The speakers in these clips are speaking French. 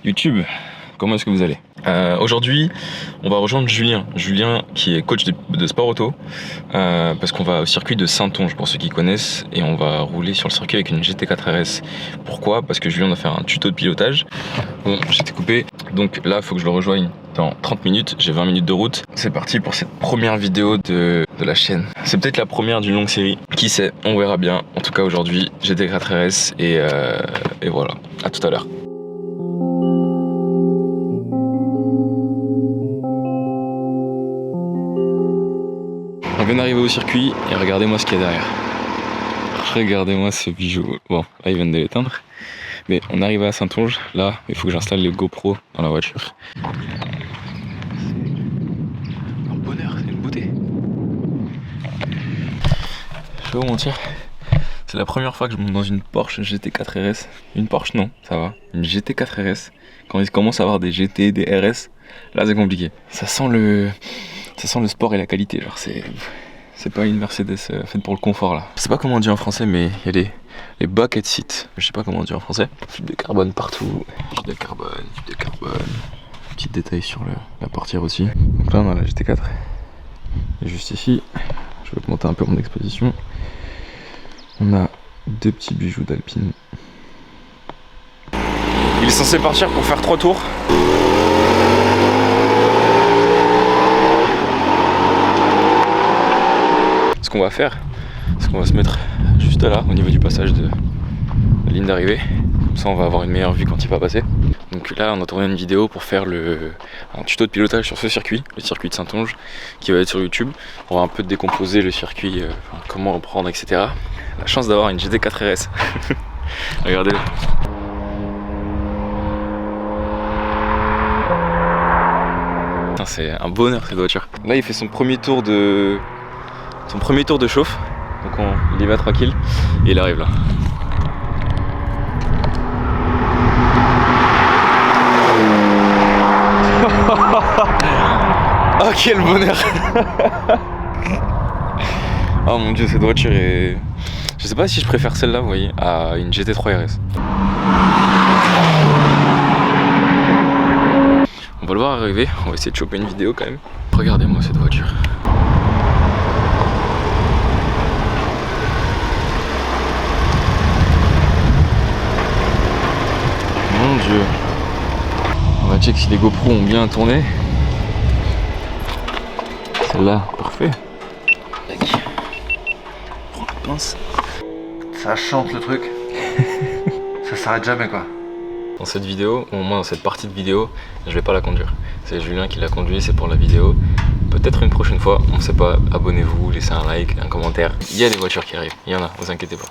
YouTube, comment est-ce que vous allez? Aujourd'hui, on va rejoindre Julien qui est coach de sport auto, parce qu'on va au circuit de Saintonge pour ceux qui connaissent, et on va rouler sur le circuit avec une GT4 RS. Pourquoi? Parce que Julien va faire un tuto de pilotage. Bon, j'étais coupé, donc là il faut que je le rejoigne dans 30 minutes, j'ai 20 minutes de route. C'est parti pour cette première vidéo de la chaîne. C'est peut-être la première d'une longue série, qui sait, on verra bien. En tout cas aujourd'hui, GT4 RS et voilà, à tout à l'heure. On vient d'arriver au circuit et regardez-moi ce qu'il y a derrière. Regardez-moi ce bijou. Bon, là ils viennent de l'éteindre. Mais on arrive à Saintonge. Là, il faut que j'installe les GoPro dans la voiture. C'est un bonheur, c'est une beauté. Je vais vous mentir. C'est la première fois que je monte dans une Porsche GT4 RS. Une Porsche non, ça va. Une GT4 RS. Quand ils commencent à avoir des GT, des RS, là c'est compliqué. Ça sent le sport et la qualité, genre c'est pas une Mercedes faite pour le confort là. Je sais pas comment on dit en français, mais il y a les bucket seats, je sais pas comment on dit en français. Fibre de carbone partout, fibre de carbone. Petit détail sur la portière aussi. Donc là on a la GT4. Et juste ici, je vais augmenter un peu mon exposition. On a deux petits bijoux d'Alpine. Il est censé partir pour faire 3 tours. Ce qu'on va faire, c'est qu'on va se mettre juste là, au niveau du passage de la ligne d'arrivée. Comme ça, on va avoir une meilleure vue quand il va passer. Donc là, on a tourné une vidéo pour faire un tuto de pilotage sur ce circuit, le circuit de Saintonge, qui va être sur YouTube. On va un peu décomposer le circuit, comment reprendre, etc. La chance d'avoir une GT4 RS. Regardez-le. C'est un bonheur cette voiture. Là, il fait son premier tour de chauffe, donc il y va tranquille et il arrive là. Oh quel bonheur. Oh mon dieu, cette voiture est... Je sais pas si je préfère celle-là, vous voyez, à une GT3 RS. On va le voir arriver, on va essayer de choper une vidéo quand même. Regardez-moi cette voiture. Mon dieu. On va check si les GoPro ont bien tourné. Celle-là, parfait. Prends la pince. Ça chante le truc. Ça s'arrête jamais quoi. Dans cette vidéo, au moins dans cette partie de vidéo, je vais pas la conduire. C'est Julien qui l'a conduit, c'est pour la vidéo. Peut-être une prochaine fois, on sait pas. Abonnez-vous, laissez un like, un commentaire. Il y a des voitures qui arrivent, il y en a, vous inquiétez pas.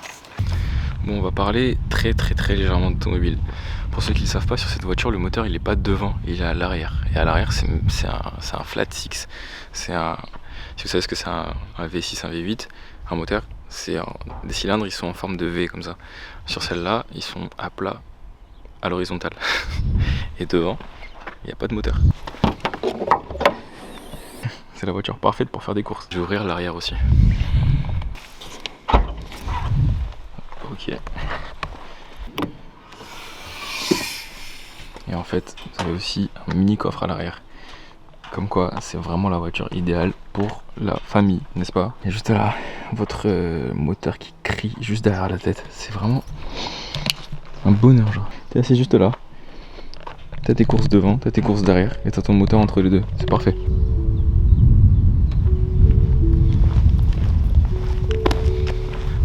Bon, on va parler très légèrement d'automobile. Pour ceux qui ne savent pas, sur cette voiture, le moteur il est pas devant, il est à l'arrière. Et à l'arrière, c'est un flat six. Si vous savez ce que c'est un V6, un V8, un moteur, des cylindres, ils sont en forme de V comme ça. Sur celle-là, ils sont à plat, à l'horizontale. Et devant, il n'y a pas de moteur. C'est la voiture parfaite pour faire des courses. Je vais ouvrir l'arrière aussi. Ok. Et en fait, vous avez aussi un mini coffre à l'arrière. Comme quoi, c'est vraiment la voiture idéale pour la famille, n'est-ce pas? Et juste là, votre moteur qui crie juste derrière la tête. C'est vraiment un bonheur, genre. T'es assis juste là. T'as tes courses devant, t'as tes courses derrière. Et t'as ton moteur entre les deux. C'est parfait.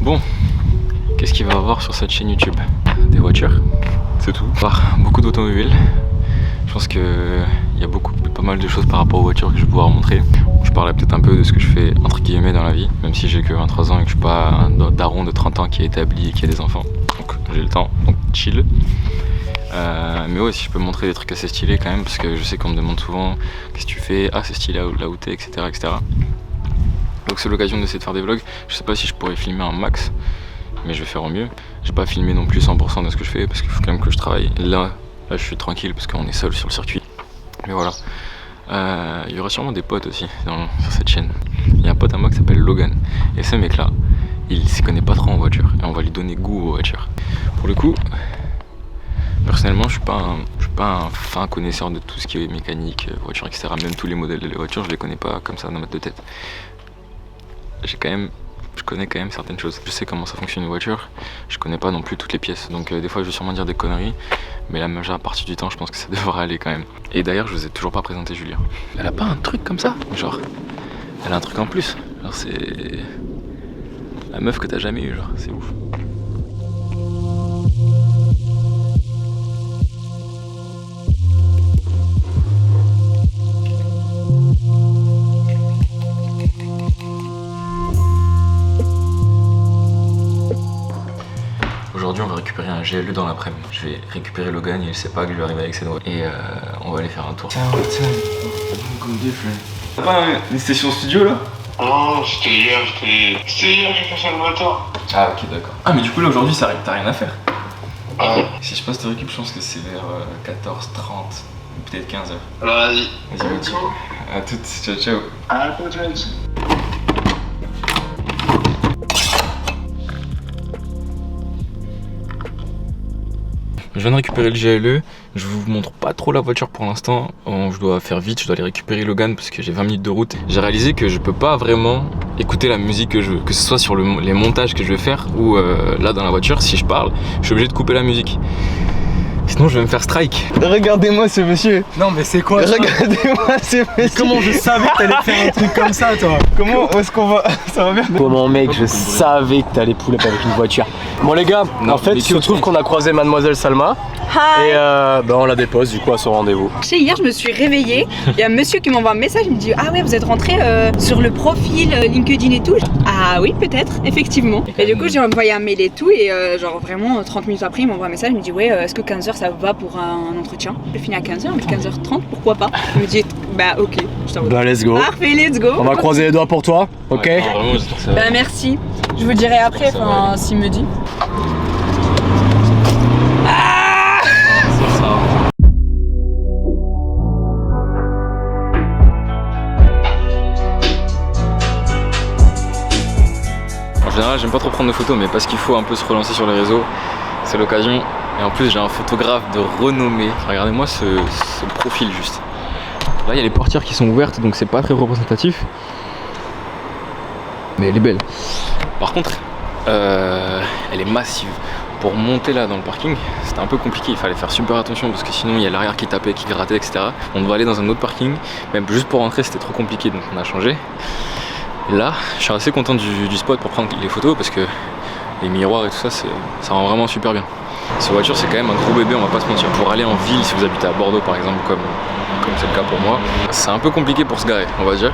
Bon. Qu'est-ce qu'il va y avoir sur cette chaîne YouTube? Des voitures, c'est tout. Beaucoup d'automobiles. Je pense qu'il y a pas mal de choses par rapport aux voitures que je vais pouvoir montrer. Je parlerai peut-être un peu de ce que je fais entre guillemets dans la vie, même si j'ai que 23 ans et que je suis pas un daron de 30 ans qui est établi et qui a des enfants. Donc j'ai le temps, donc chill. Mais ouais, si je peux montrer des trucs assez stylés quand même, parce que je sais qu'on me demande souvent qu'est-ce que tu fais, ah c'est stylé là où t'es, etc. Donc c'est l'occasion d'essayer de faire des vlogs. Je sais pas si je pourrais filmer un max, mais je vais faire au mieux. J'ai pas filmé non plus 100% de ce que je fais parce qu'il faut quand même que je travaille. Là je suis tranquille parce qu'on est seul sur le circuit. Mais voilà. Il y aura sûrement des potes aussi sur cette chaîne. Il y a un pote à moi qui s'appelle Logan. Et ce mec là, il s'y connaît pas trop en voiture. Et on va lui donner goût aux voitures. Pour le coup, personnellement je suis pas pas un fin connaisseur de tout ce qui est mécanique, voiture, etc. Même tous les modèles de voitures, je les connais pas comme ça dans ma tête. Je connais quand même certaines choses. Je sais comment ça fonctionne une voiture, je connais pas non plus toutes les pièces. Donc des fois je vais sûrement dire des conneries, mais la majeure partie du temps je pense que ça devrait aller quand même. Et d'ailleurs je vous ai toujours pas présenté Julia. Elle a pas un truc comme ça, genre elle a un truc en plus. Genre c'est la meuf que t'as jamais eu, genre c'est ouf. Aujourd'hui on va récupérer un GLE dans l'après-midi. Je vais récupérer Logan, il sait pas que je vais arriver avec ses doigts. Et on va aller faire un tour. T'as pas une station studio là? Non, c'était hier, j'ai fait ça le matin. Ah ok d'accord. Ah mais du coup là aujourd'hui t'as rien à faire. Ah. Si je passe te récup, je pense que c'est vers 14h30, peut-être 15h. Alors vas-y. Vas-y, à toutes, ciao ciao. À toutes. Je viens de récupérer le GLE, je vous montre pas trop la voiture pour l'instant, je dois faire vite, je dois aller récupérer Logan parce que j'ai 20 minutes de route. J'ai réalisé que je peux pas vraiment écouter la musique que je veux, que ce soit sur les montages que je vais faire ou là dans la voiture, si je parle, je suis obligé de couper la musique. Sinon je vais me faire strike. Regardez-moi ce monsieur. Non mais c'est quoi ça? Regardez-moi ce monsieur. Comment je savais que t'allais faire un truc comme ça toi? Comment est-ce qu'on va? Ça va bien? Comment mec, je savais que t'allais pull up avec une voiture. Bon les gars, Non, en fait il se trouve qu'on a croisé mademoiselle Salma. Hi. Et on la dépose du coup à son rendez-vous. Tu sais, hier je me suis réveillée, il y a un monsieur qui m'envoie un message, il me dit ah ouais vous êtes rentré sur le profil LinkedIn et tout. Ah oui peut-être, effectivement. Et du coup j'ai envoyé un mail et tout et genre vraiment 30 minutes après il m'envoie un message, il me dit ouais est-ce que 15h ça va pour un entretien? Je finis à 15h, 15h30, pourquoi pas? Il me dit bah ok, je t'envoie. Bah let's go. Parfait, let's go. On va croiser les doigts pour toi, ok? Ouais, non, vraiment, j'espère que ça va. Bah merci, je vous dirai après, Ça va enfin aller. s'il me dit. En général, j'aime pas trop prendre de photos, mais parce qu'il faut un peu se relancer sur les réseaux, c'est l'occasion. Et en plus, j'ai un photographe de renommée. Regardez-moi ce profil juste. Là, il y a les portières qui sont ouvertes, donc c'est pas très représentatif. Mais elle est belle. Par contre, elle est massive. Pour monter là dans le parking, c'était un peu compliqué. Il fallait faire super attention parce que sinon, il y a l'arrière qui tapait, qui grattait, etc. On devait aller dans un autre parking. Même juste pour rentrer, c'était trop compliqué, donc on a changé. Et là, je suis assez content du spot pour prendre les photos parce que les miroirs et tout ça, ça rend vraiment super bien. Cette voiture, c'est quand même un gros bébé, on va pas se mentir. Pour aller en ville, si vous habitez à Bordeaux par exemple, comme c'est le cas pour moi, c'est un peu compliqué pour se garer, on va dire.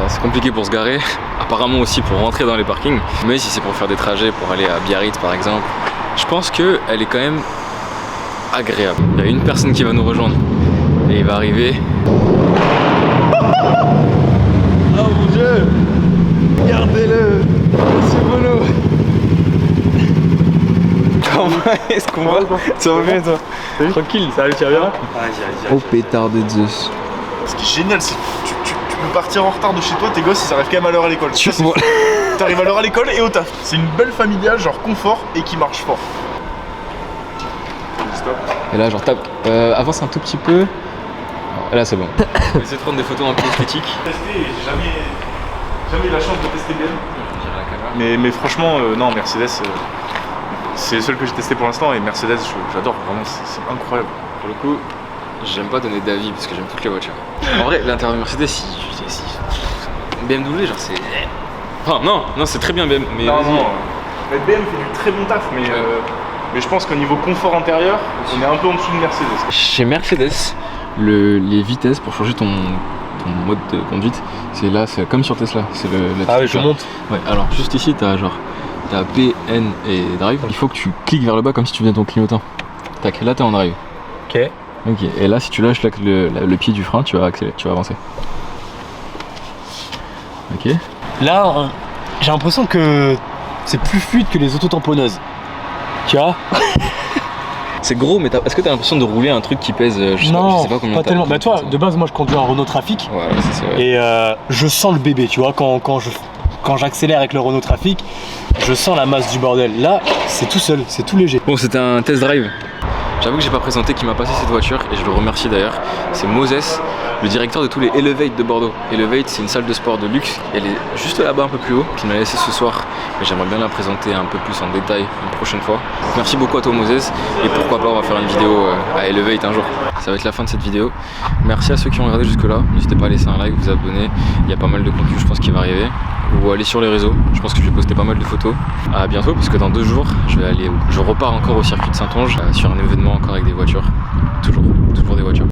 C'est compliqué pour se garer, apparemment aussi pour rentrer dans les parkings. Mais si c'est pour faire des trajets, pour aller à Biarritz par exemple, je pense qu'elle est quand même agréable. Il y a une personne qui va nous rejoindre et il va arriver. Oh mon dieu. Regardez-le. C'est Bono. Comment est-ce qu'on va? Ça va bien toi? Tranquille, salut, tu vas bien? Oh pétard de Zeus. Ce qui est génial, c'est que tu peux partir en retard de chez toi, tes gosses ils arrivent quand même à l'heure à l'école. Ça, c'est fou. T'arrives à l'heure à l'école et au taf. C'est une belle familiale, genre confort et qui marche fort. Stop. Et là, genre tape, avance un tout petit peu. Et là, c'est bon. Essaye de prendre des photos un peu esthétiques. Testé, j'ai jamais eu la chance de tester BM. Mais franchement, non, Mercedes, c'est le seul que j'ai testé pour l'instant et Mercedes, j'adore, vraiment, c'est incroyable. Pour le coup, j'aime pas donner d'avis parce que j'aime toutes les voitures. En vrai, l'intérieur de Mercedes, BMW, genre c'est. Enfin, non, c'est très bien BM, mais Non, vas-y. non, mais BM fait du très bon taf, mais je pense qu'au niveau confort intérieur, on est un peu en dessous de Mercedes. Chez Mercedes, les vitesses pour changer ton mode de conduite, c'est là, c'est comme sur Tesla. C'est la Ah oui, petite je monte. Ouais, alors juste ici, t'as P, N et Drive. Il faut que tu cliques vers le bas comme si tu faisais ton clignotant. Tac, là t'es en Drive. Ok. Ok, et là si tu lâches le pied du frein, tu vas accélérer, tu vas avancer. Ok. Là, j'ai l'impression que c'est plus fluide que les autotamponneuses. Tu vois? C'est gros, mais est-ce que t'as l'impression de rouler un truc qui pèse, je sais pas combien pas tellement. t'as- Bah toi, de base, moi je conduis un Renault Trafic Ouais, c'est vrai. et je sens le bébé, tu vois, quand j'accélère avec le Renault Trafic, je sens la masse du bordel. Là, c'est tout seul, c'est tout léger. Bon, c'était un test drive. J'avoue que j'ai pas présenté qui m'a passé cette voiture et je le remercie d'ailleurs. C'est Moses, le directeur de tous les Elevate de Bordeaux. Elevate, c'est une salle de sport de luxe. Elle est juste là-bas un peu plus haut, qui m'a laissé ce soir. Mais j'aimerais bien la présenter un peu plus en détail une prochaine fois. Donc, merci beaucoup à toi Moses et pourquoi pas on va faire une vidéo à Elevate un jour. Ça va être la fin de cette vidéo. Merci à ceux qui ont regardé jusque là. N'hésitez pas à laisser un like, vous abonner. Il y a pas mal de contenu je pense qui va arriver. Ou aller sur les réseaux. Je pense que je vais poster pas mal de photos. À bientôt parce que dans 2 jours je repars encore au circuit de Saintonge sur un événement encore avec des voitures. Toujours des voitures.